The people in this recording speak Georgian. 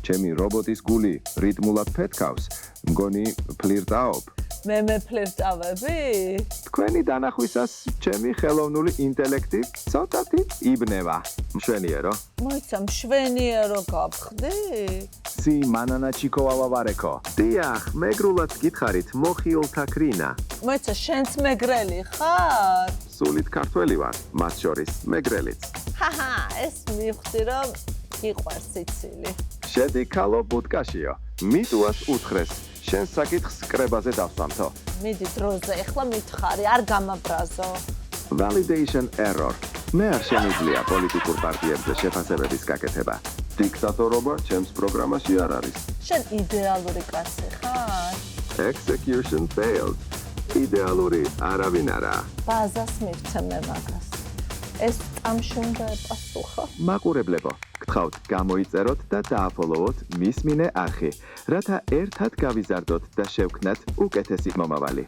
ჩემი რობოტის გული რიტმულად ფეთქავს, მგონი ფლირტაობ. მე ფლირტავები? თქვენი დანახვისას ჩემი ხელოვნული ინტელექტი ცოტათი იბნევა. მშვენიერო. მოიცა მშვენიერო გაფხდი? სი მანანაჩიკოვა ვარეკო. დიახ, მეგრულად გითხარით მოხიოლთა კრინა. მოიცა შენც მეგრელი ხარ? სულით ქართველი ვარ, მათ შორის მეგრელიც. ჰაჰა, ეს მივხვდი რომ იყვარს სიცილი. შედი ქალო ბუდკაშიო. მიტუას უთხრეს. შენ საკითხს კრებაზე დავსვამთო. მიდი დროზე, ეხლა მითხარი, არ გამაბრაზო. Validation error. მე არ შემიძლია პოლიტიკურ პარტიებზე შეფასებების გაკეთება. დიქტატორობა ჩემს პროგრამაში არ არის. შენ იდეალური კაცი ხარ? Execution failed. იდეალური არავინ არაა. ბაზას მივცემ მე მაგას. ეს წამში უნდა ეპასუხო. მაყურებლებო, გთხოვთ გამოიწეროთ და დააფოლოვოთ მის მინე არხი, რათა ერთად გავიზარდოთ და შევქმნათ უკეთესი მომავალი.